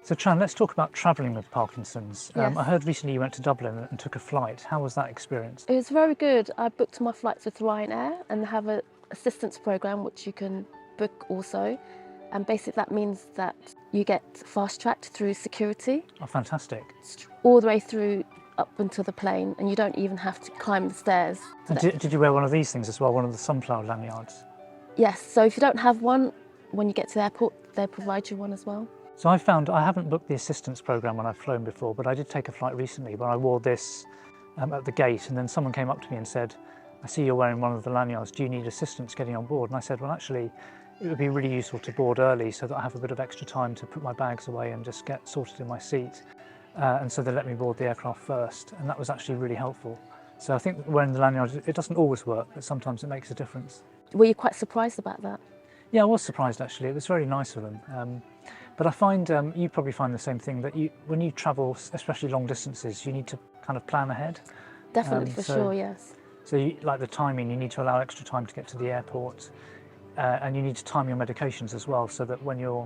So Tran, let's talk about travelling with Parkinson's. Yes. I heard recently you went to Dublin and took a flight. How was that experience? It was very good. I booked my flights with Ryanair and they have an assistance programme which you can book also. And basically that means that you get fast-tracked through security. Oh, fantastic. All the way through up into the plane, and you don't even have to climb the stairs. And did you wear one of these things as well, one of the sunflower lanyards? Yes, so if you don't have one, when you get to the airport, they provide you one as well. So I found I haven't booked the assistance programme when I've flown before, but I did take a flight recently where I wore this at the gate, and then someone came up to me and said, I see you're wearing one of the lanyards, do you need assistance getting on board? And I said, well, actually, it would be really useful to board early so that I have a bit of extra time to put my bags away and just get sorted in my seat. And so they let me board the aircraft first, and that was actually really helpful. So I think wearing the lanyard, it doesn't always work, but sometimes it makes a difference. Were you quite surprised about that? Yeah, I was surprised actually. It was very nice of them. But I find, you probably find the same thing, that when you travel, especially long distances, you need to kind of plan ahead. Definitely, for sure, yes. So like the timing, you need to allow extra time to get to the airport, and you need to time your medications as well, so that when you're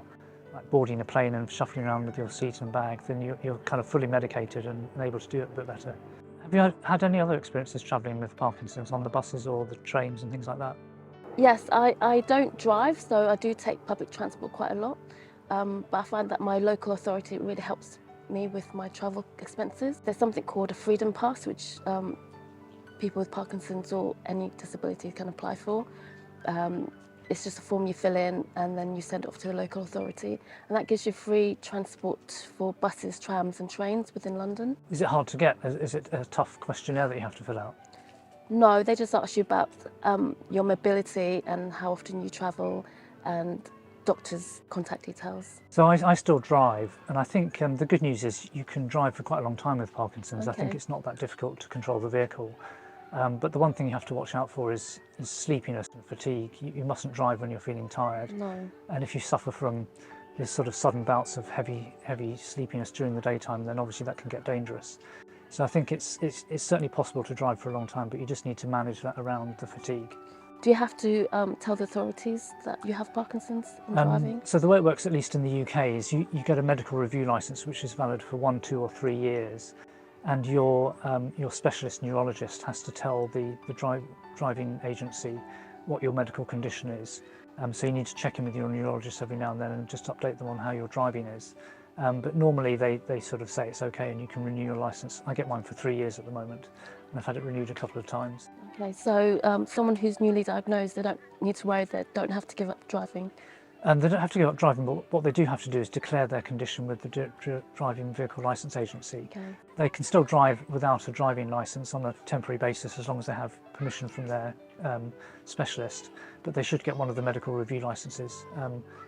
like boarding a plane and shuffling around with your seat and bag, then you're kind of fully medicated and able to do it a bit better. Have you had any other experiences travelling with Parkinson's on the buses or the trains and things like that? Yes, I don't drive, so I do take public transport quite a lot. But I find that my local authority really helps me with my travel expenses. There's something called a freedom pass, which people with Parkinson's or any disability can apply for. It's just a form you fill in and then you send it off to a local authority, and that gives you free transport for buses, trams and trains within London. Is it hard to get? Is it a tough questionnaire that you have to fill out? No, they just ask you about your mobility and how often you travel and doctors' contact details. So I still drive, and I think the good news is you can drive for quite a long time with Parkinson's. Okay. I think it's not that difficult to control the vehicle. But the one thing you have to watch out for is sleepiness and fatigue. You mustn't drive when you're feeling tired. No. And if you suffer from this sort of sudden bouts of heavy sleepiness during the daytime, then obviously that can get dangerous. So I think it's certainly possible to drive for a long time, but you just need to manage that around the fatigue. Do you have to tell the authorities that you have Parkinson's in driving? So the way it works, at least in the UK, is you get a medical review licence which is valid for 1, 2 or 3 years, and your specialist neurologist has to tell the driving agency what your medical condition is. So you need to check in with your neurologist every now and then and just update them on how your driving is. But normally they sort of say it's okay and you can renew your licence. I get mine for 3 years at the moment, and I've had it renewed a couple of times. Okay, so someone who's newly diagnosed, they don't need to worry, they don't have to give up driving. They don't have to give up driving, but what they do have to do is declare their condition with the Driving Vehicle Licence Agency. Okay. They can still drive without a driving licence on a temporary basis as long as they have permission from their specialist, but they should get one of the medical review licences.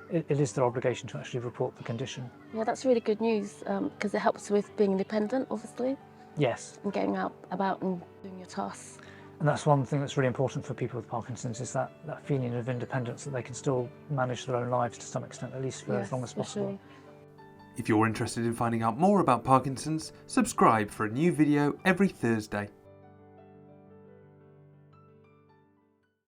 It is their obligation to actually report the condition. Yeah, that's really good news because it helps with being independent, obviously. Yes. And getting out about and doing your tasks. And that's one thing that's really important for people with Parkinson's, is that feeling of independence, that they can still manage their own lives to some extent, at least for as long as possible. Sure. If you're interested in finding out more about Parkinson's, subscribe for a new video every Thursday.